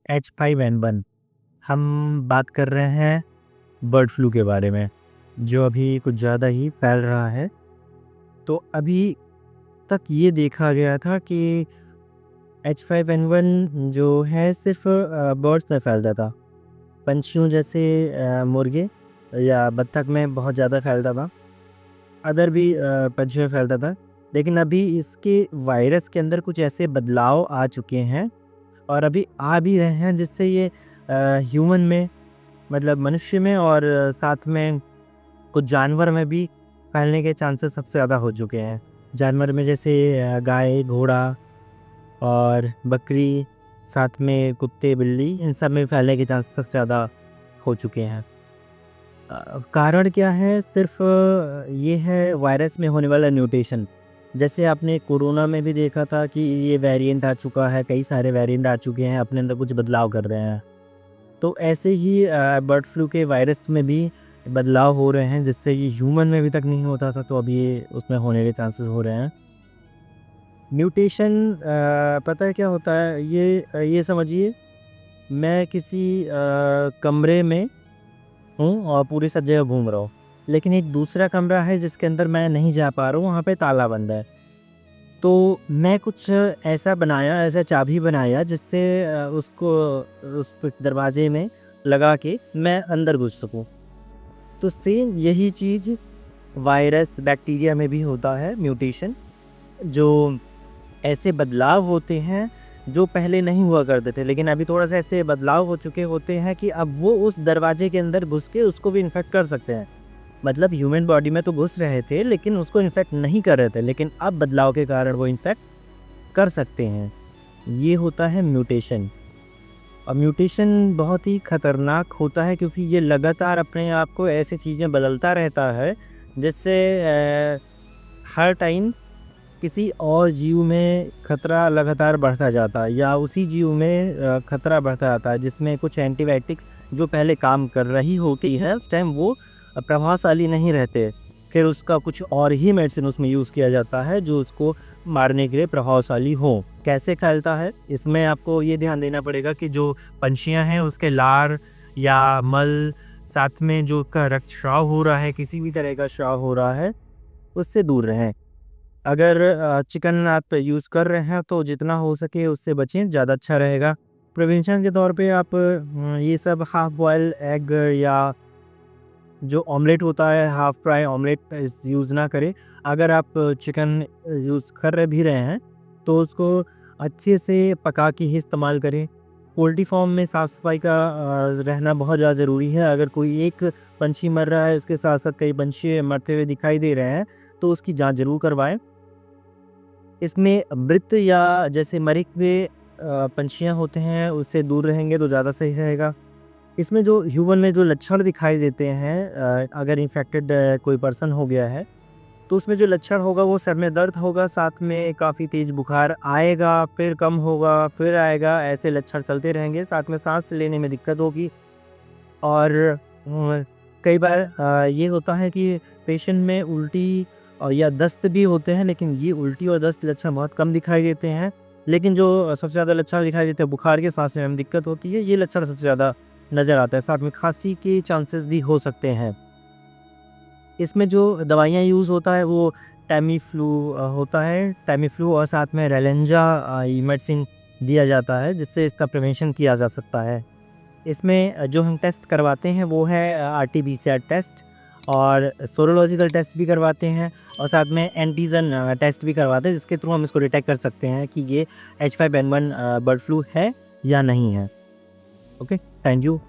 H5N1 हम बात कर रहे हैं बर्ड फ्लू के बारे में, जो अभी कुछ ज़्यादा ही फैल रहा है। तो अभी तक ये देखा गया था कि H5N1 जो है सिर्फ़ बर्ड्स में फैलता था। पंछियों जैसे मुर्गे या बत्तख में बहुत ज़्यादा फैलता था। अदर भी पंछियों में फैलता था। लेकिन अभी इसके वायरस के अंदर कुछ ऐसे बदलाव आ चुके हैं और अभी आ भी रहे हैं जिससे ये ह्यूमन में मतलब मनुष्य में और साथ में कुछ जानवर में भी फैलने के चांसेस सबसे ज़्यादा हो चुके हैं। जानवर में जैसे गाय, घोड़ा और बकरी, साथ में कुत्ते, बिल्ली, इन सब में फैलने के चांसेस सबसे ज़्यादा हो चुके हैं। कारण क्या है? सिर्फ़ ये है वायरस में होने वाला म्यूटेशन। जैसे आपने कोरोना में भी देखा था कि ये वेरिएंट आ चुका है, कई सारे वेरिएंट आ चुके हैं, अपने अंदर कुछ बदलाव कर रहे हैं। तो ऐसे ही बर्ड फ्लू के वायरस में भी बदलाव हो रहे हैं, जिससे ये ह्यूमन में अभी तक नहीं होता था, तो अभी ये उसमें होने के चांसेस हो रहे हैं। म्यूटेशन पता है क्या होता है? ये समझिए, मैं किसी कमरे में हूँ और पूरी सब जगह घूम रहा हूँ, लेकिन एक दूसरा कमरा है जिसके अंदर मैं नहीं जा पा रहा हूँ, वहाँ पे ताला बंद है। तो मैं कुछ ऐसा चाबी बनाया जिससे उसको उस दरवाजे में लगा के मैं अंदर घुस सकूँ। तो सेम यही चीज़ वायरस, बैक्टीरिया में भी होता है, म्यूटेशन। जो ऐसे बदलाव होते हैं जो पहले नहीं हुआ करते थे, लेकिन अभी थोड़ा-सा ऐसे बदलाव हो चुके होते हैं कि अब वो उस दरवाजे के अंदर घुस के उसको भी इन्फेक्ट कर सकते हैं। मतलब ह्यूमन बॉडी में तो घुस रहे थे, लेकिन उसको इन्फेक्ट नहीं कर रहे थे, लेकिन अब बदलाव के कारण वो इन्फेक्ट कर सकते हैं। ये होता है म्यूटेशन। और म्यूटेशन बहुत ही खतरनाक होता है क्योंकि ये लगातार अपने आप को ऐसी चीज़ें बदलता रहता है जिससे हर टाइम किसी और जीव में खतरा लगातार बढ़ता जाता है या उसी जीव में खतरा बढ़ता जाता है, जिसमें कुछ एंटीबायोटिक्स जो पहले काम कर रही होती है उस टाइम वो प्रभावशाली नहीं रहते। फिर उसका कुछ और ही मेडिसिन उसमें यूज़ किया जाता है जो उसको मारने के लिए प्रभावशाली हो। कैसे फैलता है? इसमें आपको ये ध्यान देना पड़ेगा कि जो पंछियाँ हैं उसके लार या मल, साथ में जो का रक्तस्राव हो रहा है, किसी भी तरह का स्राव हो रहा है, उससे दूर रहें। अगर चिकन आप यूज़ कर रहे हैं तो जितना हो सके उससे बचें, ज़्यादा अच्छा रहेगा। प्रिवेंशन के तौर पे आप ये सब हाफ़ बॉयल एग या जो ऑमलेट होता है, हाफ़ फ्राई ऑमलेट यूज़ ना करें। अगर आप चिकन यूज़ कर भी रहे हैं तो उसको अच्छे से पका के ही इस्तेमाल करें। पोल्ट्री फार्म में साफ़-सफ़ाई का रहना बहुत ज़्यादा ज़रूरी है। अगर कोई एक पंछी मर रहा है, उसके साथ-साथ कई पंछी मरते हुए दिखाई दे रहे हैं, तो उसकी जाँच ज़रूर करवाएँ। इसमें मृत या जैसे मरे हुए पंछियाँ होते हैं, उससे दूर रहेंगे तो ज़्यादा सही रहेगा। इसमें जो ह्यूमन में जो लक्षण दिखाई देते हैं, अगर इन्फेक्टेड कोई पर्सन हो गया है, तो उसमें जो लक्षण होगा वो सर में दर्द होगा, साथ में काफ़ी तेज़ बुखार आएगा, फिर कम होगा, फिर आएगा, ऐसे लक्षण चलते रहेंगे। साथ में साँस लेने में दिक्कत होगी और कई बार ये होता है कि पेशेंट में उल्टी या दस्त भी होते हैं, लेकिन ये उल्टी और दस्त लक्षण बहुत कम दिखाई देते हैं। लेकिन जो सबसे ज़्यादा लक्षण दिखाई देते हैं, बुखार के, साँस लेने में दिक्कत होती है, ये लक्षण सबसे ज़्यादा नज़र आता है। साथ में खाँसी के चांसेस भी हो सकते हैं। इसमें जो दवाइयाँ यूज़ होता है वो टैमीफ्लू होता है। टैमीफ्लू और साथ में रेलेंजा ये मेडिसिन दिया जाता है जिससे इसका प्रिवेंशन किया जा सकता है। इसमें जो हम टेस्ट करवाते हैं वो है आरटी-पीसीआर टेस्ट और सीरोलॉजिकल टेस्ट भी करवाते हैं और साथ में एंटीजन टेस्ट भी करवाते हैं, जिसके थ्रू हम इसको डिटेक्ट कर सकते हैं कि ये H5N1 बर्ड फ्लू है या नहीं है। Okay, thank you.